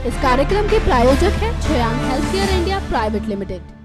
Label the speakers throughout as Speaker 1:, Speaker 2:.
Speaker 1: इस कार्यक्रम के प्रायोजक हैं Chayan healthcare India private limited.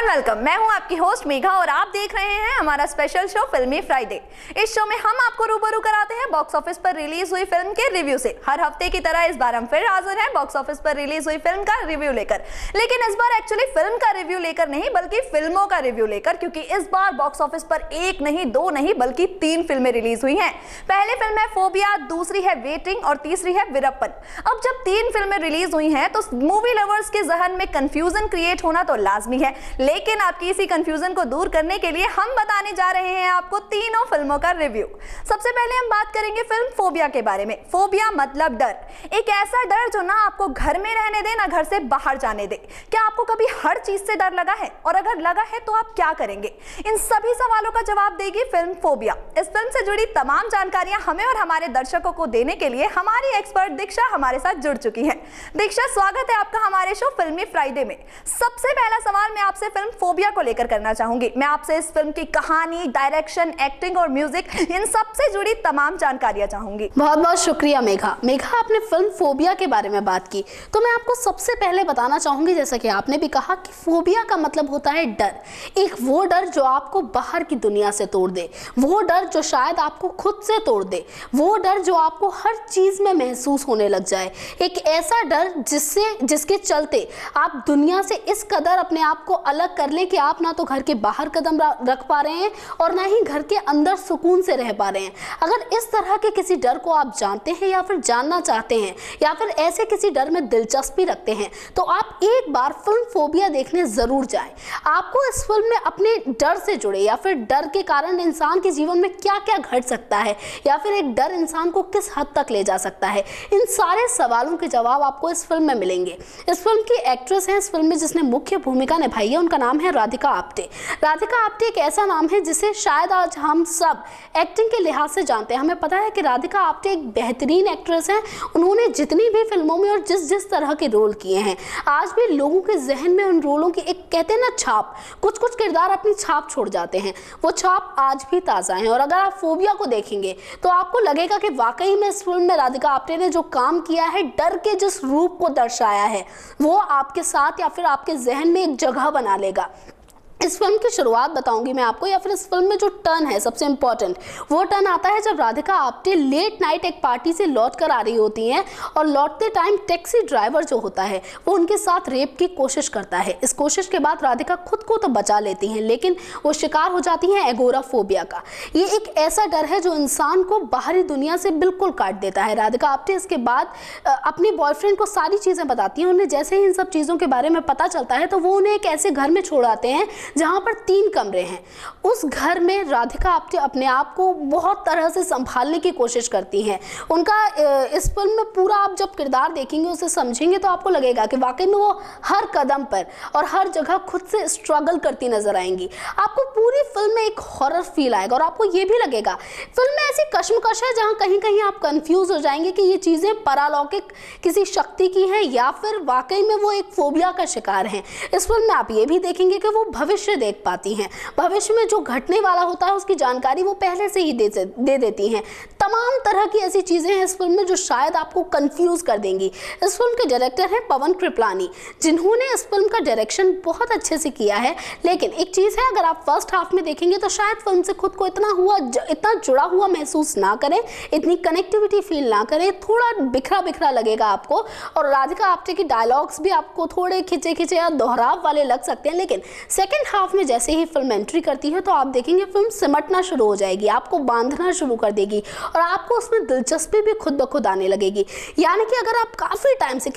Speaker 2: Welcome, मैं हूं आपकी होस्ट मेघा और आप देख रहे हैं हमारा स्पेशल शो फिल्मी फ्राइडे। इस शो में हम आपको रूबरू कराते हैं बॉक्स ऑफिस पर रिलीज हुई फिल्म के रिव्यू से। हर हफ्ते की तरह इस बार हम फिर हाजिर हैं बॉक्स ऑफिस पर रिलीज हुई फिल्म का रिव्यू लेकर, लेकिन इस बार एक्चुअली फिल्म का रिव्यू लेकर नहीं बल्कि फिल्मों का रिव्यू लेकर, क्योंकि इस बार बॉक्स ऑफिस पर एक नहीं, दो नहीं बल्कि 3 फिल्में रिलीज हुई हैं। पहली फिल्म है फोबिया, दूसरी है वेटिंग और तीसरी है वीरप्पन। अब जब 3 फिल्में रिलीज हुई हैं तो मूवी लवर्स के जहन में कंफ्यूजन क्रिएट होना तो लाजमी है, लेकिन आपकी इसी कंफ्यूजन को दूर करने के लिए हम बताने जा रहे हैं आपको तीनों फिल्मों का रिव्यू। सबसे पहले हम बात करेंगे फिल्म फोबिया के बारे में। फोबिया मतलब डर, एक ऐसा डर जो ना आपको घर में रहने दे ना घर से बाहर जाने दे। क्या आपको कभी हर चीज से डर लगा है, और अगर लगा है तो आप क्या करेंगे? इन सभी सवालों का जवाब देगी फिल्म फोबिया। इस फिल्म से जुड़ी तमाम जानकारियां हमें और हमारे दर्शकों को देने के लिए हमारी एक्सपर्ट दीक्षा हमारे साथ जुड़ चुकी है। दीक्षा, स्वागत है आपका हमारे शो फिल्मी फ्राइडे में। सबसे पहला सवाल मैं आपसे फिल्म फोबिया को लेकर करना चाहूंगी। मैं आपसे इस फिल्म की कहानी, डायरेक्शन, एक्टिंग और म्यूजिक, इन सब से जुड़ी तमाम जानकारियां चाहूंगी।
Speaker 1: बहुत बहुत शुक्रिया मेघा। आपने फिल्म फोबिया के बारे में बात की तो मैं आपको सबसे पहले बताना चाहूंगी, जैसा कि आपने भी कहा कि फोबिया का मतलब होता है डर। एक वो डर जो आपको बाहर की दुनिया से तोड़ दे, वो डर जो शायद आपको खुद से तोड़ दे, वो डर जो आपको हर चीज में महसूस होने लग जाए। एक ऐसा डर जिसके चलते आप दुनिया से इस कदर अपने आप को अलग कर लें कि आप ना तो घर के बाहर कदम रख पा रहे हैं और ना ही घर के अंदर सुकून से रह पा रहे हैं। अगर इस तरह के किसी डर को आप जानते हैं या फिर जानना चाहते हैं या फिर ऐसे किसी डर में दिलचस्पी रखते हैं तो आप एक बार फिल्म फोबिया देखने जरूर जाएं। आपको इस फिल्म में अपने डर से जुड़े या फिर डर के कारण इंसान के जीवन में क्या क्या घट सकता है या फिर एक डर इंसान को किस हद तक ले जा सकता है, इन सारे सवालों के जवाब आपको इस फिल्म में मिलेंगे। इस फिल्म की एक्ट्रेस है इस फिल्म में जिसने मुख्य भूमिका निभाई है, उनका नाम है राधिका आप्टे। राधिका आप्टे एक ऐसा नाम है जिसे शायद आज हम सब एक्टिंग के लिहाज से जानते हैं। हमें पता है कि राधिका आप्टे एक बेहतरीन एक्ट्रेस हैं। उन्होंने जितनी भी फिल्मों में और जिस तरह के रोल किए हैं, आज भी लोगों के जहन में उन रोलों की एक, कहते हैं ना, छाप, कुछ कुछ किरदार अपनी छाप छोड़ जाते हैं, वो छाप आज भी ताज़ा है। और अगर आप फोबिया को देखेंगे तो आपको लगेगा कि वाकई में इस फिल्म में राधिका आप्टे ने जो काम किया है, डर के जिस रूप को दर्शाया है, वो आपके साथ या फिर आपके जहन में एक जगह बना लेगा। इस फिल्म की शुरुआत बताऊंगी मैं आपको, या फिर इस फिल्म में जो टर्न है सबसे इंपॉर्टेंट, वो टर्न आता है जब राधिका आप्टे लेट नाइट एक पार्टी से लौट कर आ रही होती हैं और लौटते टाइम टैक्सी ड्राइवर जो होता है वो उनके साथ रेप की कोशिश करता है। इस कोशिश के बाद राधिका खुद को तो बचा लेती हैं, लेकिन वो शिकार हो जाती हैं एगोराफोबिया का। ये एक ऐसा डर है जो इंसान को बाहरी दुनिया से बिल्कुल काट देता है। राधिका आप्टे इसके बाद अपने बॉयफ्रेंड को सारी चीज़ें बताती हैं। उन्हें जैसे ही इन सब चीज़ों के बारे में पता चलता है तो वो उन्हें एक ऐसे घर में छोड़ आते हैं जहां पर 3 कमरे हैं। उस घर में राधिका आप्टे अपने आप को बहुत तरह से संभालने की कोशिश करती हैं। उनका इस फिल्म में पूरा आप जब किरदार देखेंगे, उसे समझेंगे तो आपको लगेगा कि वाकई में वो हर कदम पर और हर जगह खुद से स्ट्रगल करती नजर आएंगी। आपको पूरी फिल्म में एक हॉरर फील आएगा और आपको ये भी लगेगा फिल्म में ऐसी कश्मकश है जहाँ कहीं कहीं आप कंफ्यूज हो जाएंगे कि ये चीज़ें परालौकिक किसी शक्ति की हैं या फिर वाकई में वो एक फोबिया का शिकार हैं। इस फिल्म में आप ये भी देखेंगे कि वो भविष्य देख पाती हैं, भविष्य में जो घटने वाला होता है उसकी जानकारी वो पहले से ही दे देती हैं। तमाम तरह की ऐसी चीज़ें हैं इस फिल्म में जो शायद आपको कंफ्यूज कर देंगी। इस फिल्म के डायरेक्टर हैं पवन कृपलानी, जिन्होंने इस फिल्म का डायरेक्शन बहुत अच्छे से किया है। लेकिन एक चीज़ है, अगर आप फर्स्ट हाफ में देखेंगे तो शायद फिल्म से खुद को इतना जुड़ा हुआ महसूस ना करें, इतनी कनेक्टिविटी फील ना करें, थोड़ा बिखरा बिखरा लगेगा आपको। और राधिका आप्टे की डायलॉग्स भी आपको थोड़े खिंचे खिंचे या दोहराव वाले लग सकते हैं, लेकिन सेकेंड हाफ में जैसे ही फिल्म एंट्री करती है तो आप देखेंगे फिल्म सिमटना शुरू हो जाएगी, आपको बांधना शुरू कर देगी और आपको उसमें दिलचस्पी भी खुद ब खुद आने लगेगी। यानी कि अगर आप काफ़ी टाइम से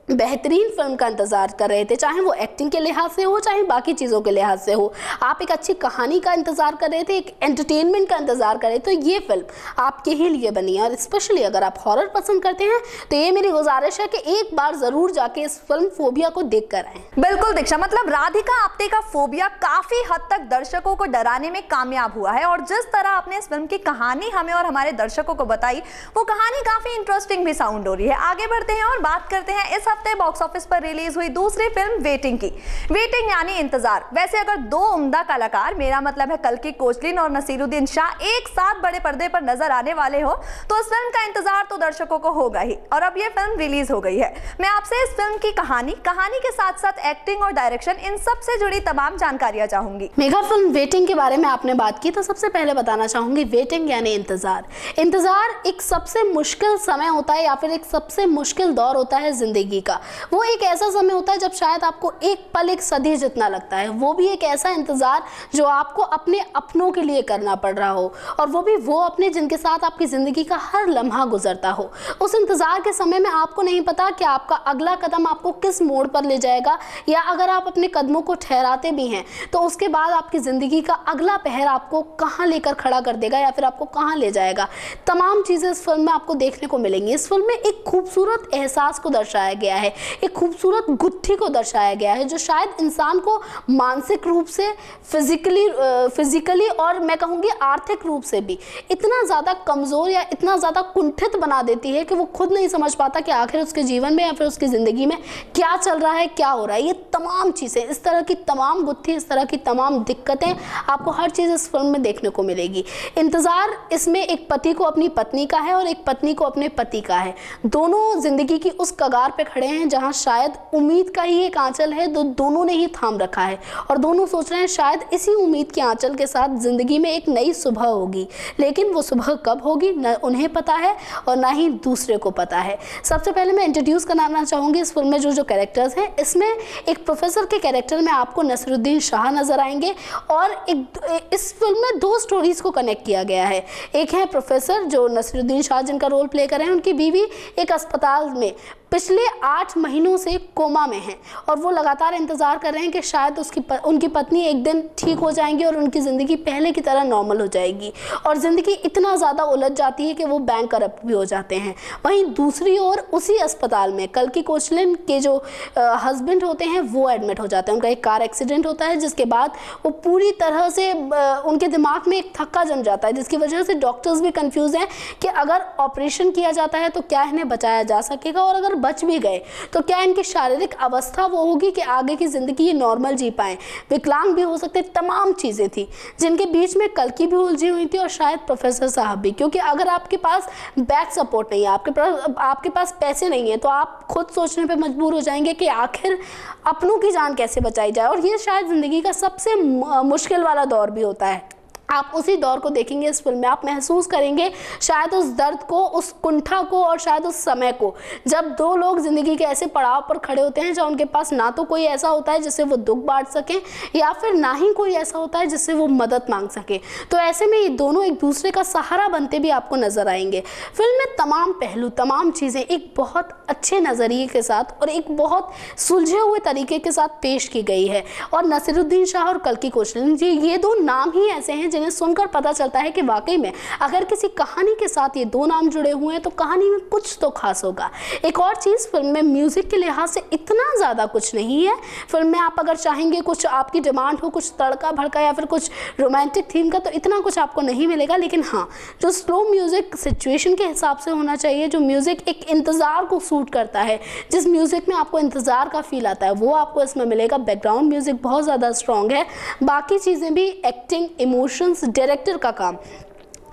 Speaker 1: बेहतरीन फिल्म का इंतज़ार कर रहे थे, चाहे वो एक्टिंग के लिहाज से हो चाहे बाकी चीज़ों के लिहाज से हो। आप एक अच्छी कहानी का इंतज़ार कर रहे थे, एक एंटरटेनमेंट का इंतज़ार कर रहे थे, तो ये फिल्म आपके ही लिए बनी है। और स्पेशली अगर आप हॉरर पसंद करते हैं तो ये मेरी गुजारिश है कि एक बार ज़रूर जाके इस फिल्म फोबिया को देख कर आएँ।
Speaker 2: बिल्कुल दीक्षा, मतलब राधिका आप्टे का फोबिया काफी हद तक दर्शकों को डराने में कामयाब हुआ है। और जिस तरह आपने इस फिल्म की कहानी हमें और हमारे दर्शकों को बताई, वो कहानी काफी इंटरेस्टिंग भी साउंड हो रही है। आगे बढ़ते हैं और बात करते हैं इस हफ्ते बॉक्स ऑफिस पर रिलीज हुई दूसरी फिल्म वेटिंग की। वेटिंग यानी इंतजार। वैसे अगर दो उम्दा कलाकार, मेरा मतलब है कल्कि कोचलिन और नसीरुद्दीन शाह, एक साथ बड़े पर्दे पर नजर आने वाले हो तो इस फिल्म का इंतजार तो दर्शकों को होगा ही। और अब ये फिल्म रिलीज हो गई है। मैं आपसे इस फिल्म की कहानी के साथ साथ एक्टिंग और डायरेक्शन, इन सब से जुड़ी तमाम जानकारियां चाहूंगी।
Speaker 1: मेगा फिल्म वेटिंग के बारे में आपने बात की तो सबसे पहले बताना चाहूंगी, वेटिंग यानी इंतजार। इंतजार एक सबसे मुश्किल समय होता है या फिर एक सबसे मुश्किल दौर होता है जिंदगी का। वो एक ऐसा समय होता है जब शायद आपको एक पल एक सदी जितना लगता है। वो भी एक ऐसा इंतजार जो आपको अपने अपनों के लिए करना पड़ रहा हो, और वो भी वो अपने जिनके साथ आपकी जिंदगी का हर लम्हा गुजरता हो। उस इंतजार के समय में आपको नहीं पता कि आपका अगला कदम आपको किस मोड़ पर ले जाएगा, या अगर आप अपने कदमों को ठहराते भी हैं तो उसके बाद आपकी जिंदगी का अगला पहर आपको कहां लेकर खड़ा कर देगा या फिर आपको कहां ले जाएगा। तमाम चीजें इस फिल्म में आपको देखने को मिलेंगी। इस फिल्म में एक खूबसूरत एहसास को दर्शाया गया है, एक खूबसूरत गुत्थी को दर्शाया गया है जो शायद इंसान को मानसिक रूप से, फिजिकली और मैं कहूँगी आर्थिक रूप से भी इतना ज़्यादा कमज़ोर या इतना ज़्यादा कुंठित बना देती है कि वो खुद नहीं समझ पाता कि आखिर उसके जीवन में या फिर उसकी ज़िंदगी में क्या चल रहा है, क्या हो रहा है। ये तमाम चीज़ें, इस तरह की तमाम गुत्थी, इस तरह की तमाम दिक्कतें आपको हर चीज़ इस फिल्म में देखने को मिलेगी। इंतज़ार इसमें एक पति को अपनी पत्नी का है और एक पत्नी को अपने पति का है। दोनों ज़िंदगी की उस कगार पे खड़े हैं जहाँ शायद उम्मीद का ही एक आंचल है, दोनों ने ही थाम रखा है और दोनों सोच रहे हैं शायद इसी उम्मीद के आंचल के साथ ज़िंदगी में एक नई सुबह होगी। लेकिन वो सुबह कब होगी न उन्हें पता है और ना ही दूसरे को पता है। सबसे पहले मैं इंट्रोड्यूस कराना चाहूँगी इस फिल्म में जो कैरेक्टर्स हैं। इसमें एक प्रोफेसर के कैरेक्टर में आपको नसीरुद्दीन शाह नज़र आएंगे और इस फिल्म में दो स्टोरीज़ को कनेक्ट किया गया है। एक है प्रोफेसर जो नसीरुद्दीन शाह जिनका रोल प्ले कर रहे हैं, उनकी बीवी एक अस्पताल में पिछले 8 महीनों से कोमा में हैं और वो लगातार इंतज़ार कर रहे हैं कि शायद उनकी पत्नी एक दिन ठीक हो जाएंगी और उनकी ज़िंदगी पहले की तरह नॉर्मल हो जाएगी। और ज़िंदगी इतना ज़्यादा उलझ जाती है कि वो बैंक करप्ट भी हो जाते हैं। वहीं दूसरी ओर उसी अस्पताल में कल्कि कोचलिन के जो हस्बैंड होते हैं वो एडमिट हो जाते हैं। उनका एक कार एक्सीडेंट होता है जिसके बाद वो पूरी तरह से उनके दिमाग में एक थक्का जम जाता है, जिसकी वजह से डॉक्टर्स भी कन्फ्यूज़ हैं कि अगर ऑपरेशन किया जाता है तो क्या इन्हें बचाया जा सकेगा, और अगर बच भी गए तो क्या इनकी शारीरिक अवस्था वो होगी कि आगे की ज़िंदगी ये नॉर्मल जी पाएँ, विकलांग भी हो सकते। तमाम चीज़ें थी जिनके बीच में कल्कि भी उलझी हुई थी और शायद प्रोफेसर साहब भी, क्योंकि अगर आपके पास बैक सपोर्ट नहीं है, आपके पास पैसे नहीं है, तो आप खुद सोचने पे मजबूर हो जाएंगे कि आखिर अपनों की जान कैसे बचाई जाए। और ये शायद ज़िंदगी का सबसे मुश्किल वाला दौर भी होता है। आप उसी दौर को देखेंगे इस फिल्म में, आप महसूस करेंगे शायद उस दर्द को, उस कुंठा को और शायद उस समय को, जब दो लोग ज़िंदगी के ऐसे पड़ाव पर खड़े होते हैं जहाँ उनके पास ना तो कोई ऐसा होता है जिससे वो दुख बांट सकें या फिर ना ही कोई ऐसा होता है जिससे वो मदद मांग सके। तो ऐसे में ये दोनों एक दूसरे का सहारा बनते भी आपको नज़र आएंगे। फिल्म में तमाम पहलू, तमाम चीज़ें एक बहुत अच्छे नज़रिए के साथ और एक बहुत सुलझे हुए तरीके के साथ पेश की गई है। और नसीरुद्दीन शाह और कल्कि कोचलिन जी, ये दो नाम ही ऐसे हैं जिन्हें सुनकर पता चलता है कि वाकई में अगर किसी कहानी के साथ ये दो नाम जुड़े हुए हैं तो कहानी में कुछ तो खास होगा। एक और चीज़, फिल्म में म्यूज़िक के लिहाज से इतना ज़्यादा कुछ नहीं है। फिल्म में आप अगर चाहेंगे कुछ आपकी डिमांड हो, कुछ तड़का भड़का या फिर कुछ रोमांटिक थीम का, तो इतना कुछ आपको नहीं मिलेगा। लेकिन हाँ, जो स्लो म्यूज़िक सिचुएशन के हिसाब से होना चाहिए, जो म्यूज़िक एक इंतज़ार को सूट करता है, जिस म्यूज़िक में आपको इंतज़ार का फील आता है, वो आपको इसमें मिलेगा। बैकग्राउंड म्यूज़िक बहुत ज़्यादा स्ट्रॉन्ग है। बाकी चीज़ें भी, एक्टिंग, इमोशंस, डायरेक्टर का काम।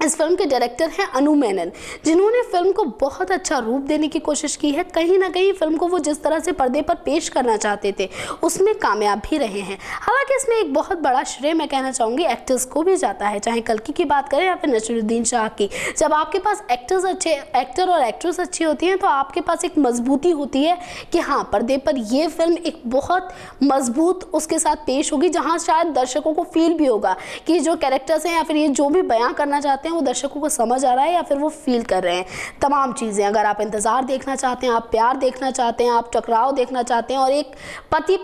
Speaker 1: इस फिल्म के डायरेक्टर हैं अनु मेनन, जिन्होंने फिल्म को बहुत अच्छा रूप देने की कोशिश की है। कहीं ना कहीं फिल्म को वो जिस तरह से पर्दे पर पेश करना चाहते थे उसमें कामयाब भी रहे हैं। हालांकि इसमें एक बहुत बड़ा श्रेय मैं कहना चाहूँगी एक्टर्स को भी जाता है, चाहे कल्कि की बात करें या फिर नसीरुद्दीन शाह की। जब आपके पास एक्टर और एक्ट्रेस अच्छी होती हैं तो आपके पास एक मजबूती होती है कि हाँ, पर्दे पर ये फिल्म एक बहुत मजबूत उसके साथ पेश होगी, जहाँ शायद दर्शकों को फील भी होगा कि जो कैरेक्टर्स हैं या फिर ये जो भी बयां करना चाहते हैं हैं वो दर्शकों को समझ आ रहा है या फिर वो फील कर रहे हैं तमाम चीज़ें। अगर आप इंतज़ार देखना चाहते हैं, आप प्यार देखना चाहते हैं, आप टकराव देखना चाहते हैं और एक पति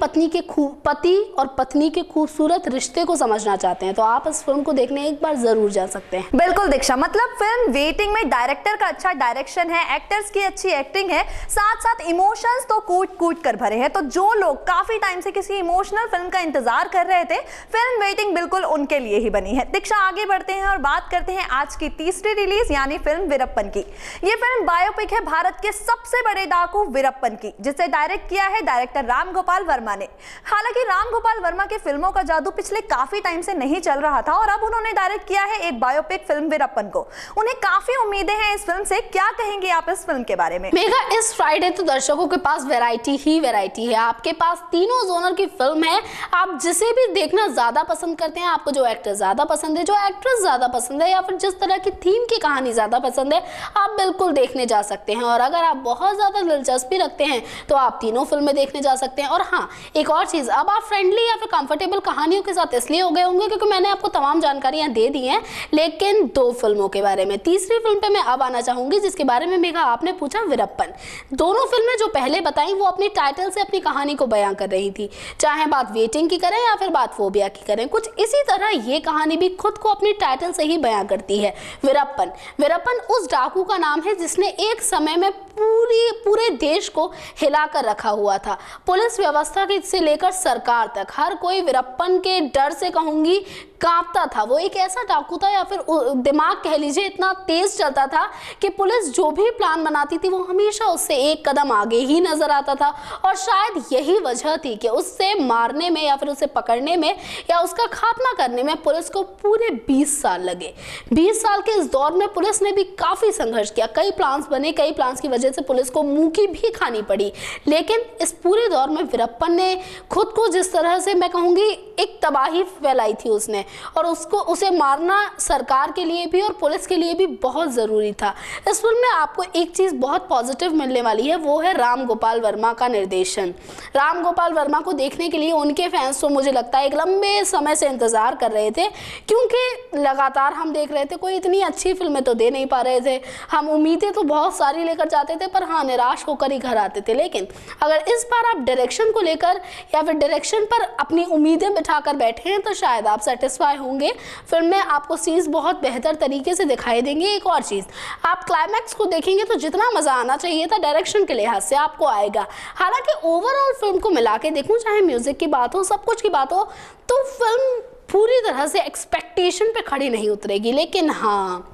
Speaker 1: और पत्नी के खूबसूरत रिश्ते को समझना चाहते हैं तो आप इस फिल्म को देखने एक बार ज़रूर जा सकते हैं।
Speaker 2: बिल्कुल दीक्षा, मतलब फिल्म वेटिंग में डायरेक्टर का अच्छा डायरेक्शन है, एक्टर्स की अच्छी एक्टिंग है, साथ साथ इमोशंस तो कूट कूट कर भरे हैं। तो जो लोग काफी टाइम से किसी इमोशनल फिल्म का इंतजार कर रहे थे, फिल्म वेटिंग बिल्कुल उनके लिए ही बनी है। दीक्षा, आगे बढ़ते हैं और बात करते हैं आज की तीसरी रिलीज यानी फिल्म वीरप्पन की। ये फिल्म बायोपिक है भारत के सबसे बड़े डाकू वीरप्पन की, जिसे डायरेक्ट किया है डायरेक्टर राम गोपाल वर्मा ने। हालांकि राम गोपाल वर्मा की फिल्मों का जादू पिछले काफी टाइम से नहीं चल रहा था और अब उन्होंने डायरेक्ट किया है एक बायोपिक फिल्म वीरप्पन को। उन्हें काफी उम्मीदें हैं इस फिल्म से। क्या कहेंगे आप इस फिल्म के बारे में?
Speaker 1: मेघा, इस फ्राइडे तो दर्शकों के पास वैरायटी ही वैरायटी है। आपके पास तीनों जोनर की फिल्म है। आप जिसे भी देखना ज्यादा पसंद करते हैं, आपको जो एक्टर ज्यादा पसंद है, जो एक्ट्रेस ज्यादा पसंद है या फिर जिस तरह की थीम की कहानी ज्यादा पसंद है, आप बिल्कुल देखने जा सकते हैं। और अगर आप बहुत ज्यादा दिलचस्पी रखते हैं तो आप तीनों फिल्में देखने जा सकते हैं। और हाँ, एक और चीज, अब आप फ्रेंडली या फिर कंफर्टेबल कहानियों के साथ इसलिए हो गए होंगे क्योंकि मैंने आपको तमाम जानकारियां दे दी हैं, लेकिन दो फिल्मों के बारे में। तीसरी फिल्म पे मैं अब आना चाहूंगी जिसके बारे में मेघा आपने पूछा, वीरप्पन। दोनों फिल्में जो पहले बताई वो अपनी टाइटल से अपनी कहानी को बयां कर रही थी, चाहे बात वेटिंग की करें या फिर बात फोबिया की करें। कुछ इसी तरह ये कहानी भी खुद को अपनी टाइटल से ही बयां करती है। वीरप्पन उस डाकू का नाम है जिसने एक समय में पूरे देश को हिलाकर रखा हुआ था। पुलिस व्यवस्था से लेकर सरकार तक हर कोई वीरप्पन के डर से कहूंगी कांपता था। वो एक ऐसा डाकू था या फिर दिमाग कह लीजिए इतना तेज चलता था कि पुलिस जो भी प्लान बनाती थी वो हमेशा उससे एक कदम आगे ही नजर आता था। और शायद यही वजह थी कि उससे मारने में या फिर उसे पकड़ने में या उसका खात्मा करने में पुलिस को पूरे 20 साल लगे। 20 साल के इस दौर में पुलिस ने भी काफी संघर्ष किया। कई प्लान्स बने, कई प्लान्स की वजह से पुलिस को मुंह की भी खानी पड़ी। लेकिन इस पूरे दौर में वीरप्पन ने खुद को जिस तरह से मैं कहूंगी एक तबाही फैलाई थी उसने, और उसे मारना सरकार के लिए भी और पुलिस के लिए भी बहुत ज़रूरी था। इस फिल्म में आपको एक चीज़ बहुत पॉजिटिव मिलने वाली है, वो है राम गोपाल वर्मा का निर्देशन। राम गोपाल वर्मा को देखने के लिए उनके फैंस तो मुझे लगता है एक लंबे समय से इंतज़ार कर रहे थे, क्योंकि लगातार हम देख रहे थे कोई इतनी अच्छी फिल्में तो दे नहीं पा रहे थे। हम उम्मीदें तो बहुत सारी लेकर जाते थे पर हाँ, निराश होकर ही घर आते थे। लेकिन अगर इस बार आप डायरेक्शन को लेकर या फिर डायरेक्शन पर अपनी उम्मीदें बिठाकर बैठे हैं तो शायद आप सेटिस्फाई होंगे। फिल्म में आपको सीन्स बहुत बेहतर तरीके से दिखाई देंगे। एक और चीज़, आप क्लाइमैक्स को देखेंगे तो जितना मज़ा आना चाहिए था डायरेक्शन के लिहाज से आपको आएगा। हालांकि ओवरऑल फिल्म को मिला के देखूँ, चाहे म्यूज़िक की बात हो, सब कुछ की बात हो, तो फिल्म पूरी तरह से एक्सपेक्टेशन पे खड़ी नहीं उतरेगी। लेकिन हाँ,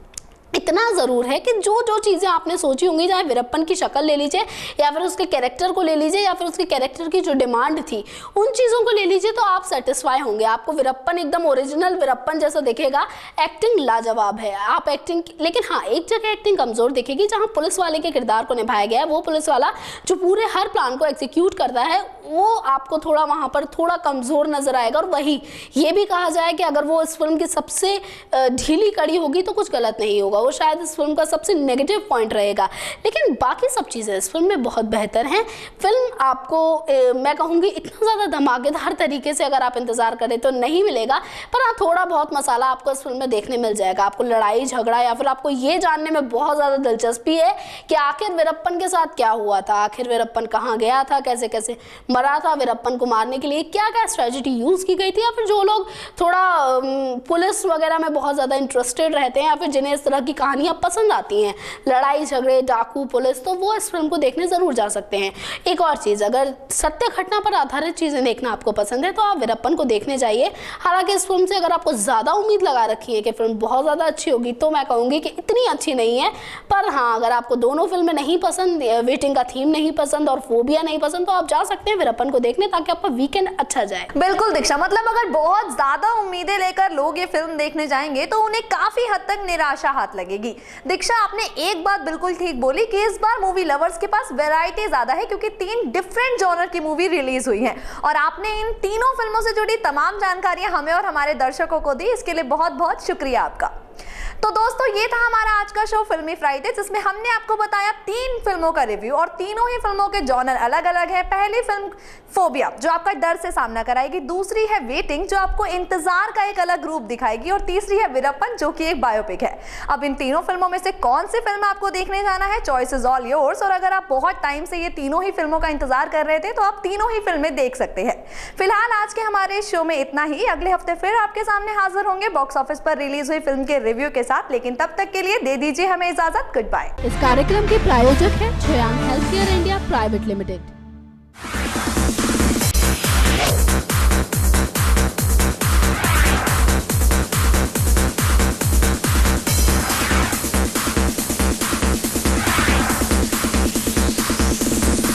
Speaker 1: इतना ज़रूर है कि जो चीज़ें आपने सोची होंगी, चाहे वीरप्पन की शक्ल ले लीजिए या फिर उसके कैरेक्टर को ले लीजिए या फिर उसके कैरेक्टर की जो डिमांड थी, उन चीज़ों को ले लीजिए तो आप सेटिस्फाई होंगे। आपको वीरप्पन एकदम ओरिजिनल वीरप्पन जैसा दिखेगा। एक्टिंग लाजवाब है। आप एक्टिंग, लेकिन हाँ, एक जगह एक्टिंग कमज़ोर दिखेगी जहाँ पुलिस वाले के किरदार को निभाया गया है। वो पुलिस वाला जो पूरे हर प्लान को एग्जीक्यूट करता है वो आपको थोड़ा वहाँ पर थोड़ा कमज़ोर नज़र आएगा। और वही ये भी कहा जाए कि अगर वो इस फिल्म की सबसे ढीली कड़ी होगी तो कुछ गलत नहीं होगा, वो शायद इस फिल्म का सबसे नेगेटिव पॉइंट रहेगा। लेकिन बाकी सब चीज़ें इस फिल्म में बहुत बेहतर हैं। फिल्म आपको मैं कहूँगी इतना ज़्यादा धमाकेदार तरीके से अगर आप इंतज़ार करें तो नहीं मिलेगा, पर हाँ, थोड़ा बहुत मसाला आपको इस फिल्म में देखने मिल जाएगा। आपको लड़ाई झगड़ा या फिर आपको ये जानने में बहुत ज़्यादा दिलचस्पी है कि आखिर वीरप्पन के साथ क्या हुआ था, आखिर वीरप्पन कहाँ गया था, कैसे कैसे मरा था, वीरप्पन को मारने के लिए क्या क्या स्ट्रेटजी यूज़ की गई थी। या फिर जो लोग थोड़ा पुलिस वगैरह में बहुत ज़्यादा इंटरेस्टेड रहते हैं या फिर जिन्हें इस तरह की कहानियाँ पसंद आती हैं, लड़ाई झगड़े, डाकू, पुलिस, तो वो इस फिल्म को देखने ज़रूर जा सकते हैं। एक और चीज़, अगर सत्य घटना पर आधारित चीज़ें देखना आपको पसंद है तो आप वीरप्पन को देखने जाइए। हालांकि इस फिल्म से अगर आपको ज़्यादा उम्मीद लगा रखी है कि फिल्म बहुत ज़्यादा अच्छी होगी तो मैं कहूँगी कि इतनी अच्छी नहीं है। पर हाँ, अगर आपको दोनों फिल्में नहीं पसंद, वेटिंग का थीम नहीं पसंद और फोबिया नहीं पसंद, तो आप जा सकते हैं वीरप्पन को देखने ताकि आपका वीकेंड अच्छा जाए।
Speaker 2: बिल्कुल दीक्षा, मतलब अगर बहुत ज्यादा उम्मीदें लेकर लोग ये फिल्म देखने जाएंगे तो उन्हें काफी हद तक निराशा हाथ लगेगी। दीक्षा, आपने एक बात बिल्कुल ठीक बोली कि इस बार मूवी लवर्स के पास वैरायटी ज्यादा है क्योंकि 3 डिफरेंट जॉनर की मूवी रिलीज हुई है और आपने इन तीनों फिल्मों से जुड़ी तमाम जानकारियां हमें और हमारे दर्शकों को दी। इसके लिए बहुत बहुत शुक्रिया आपका। तो दोस्तों ये था हमारा आज का शो फिल्मी फ्राइडे, जिसमें हमने आपको बताया 3 फिल्मों का रिव्यू और तीनों ही फिल्मों के जॉनर अलग अलग है। पहली फिल्म फोबिया जो आपका डर से सामना कराएगी, दूसरी है वेटिंग जो आपको इंतजार का एक अलग रूप दिखाएगी और तीसरी है वीरप्पन जो कि एक बायोपिक है। अब इन तीनों फिल्मों में से कौन सी फिल्म आपको देखने जाना है, चॉइस इज ऑल योर्स। और अगर आप बहुत टाइम से ये तीनों ही फिल्मों का इंतजार कर रहे थे तो आप तीनों ही फिल्में देख सकते हैं। फिलहाल आज के हमारे इस शो में इतना ही। अगले हफ्ते फिर आपके सामने हाजिर होंगे बॉक्स ऑफिस पर रिलीज हुई फिल्म के रिव्यू के साथ, लेकिन तब तक के लिए दे दीजिए हमें इजाजत। Good bye.
Speaker 1: इस कार्यक्रम के प्रायोजक है Chayan health care India private limited.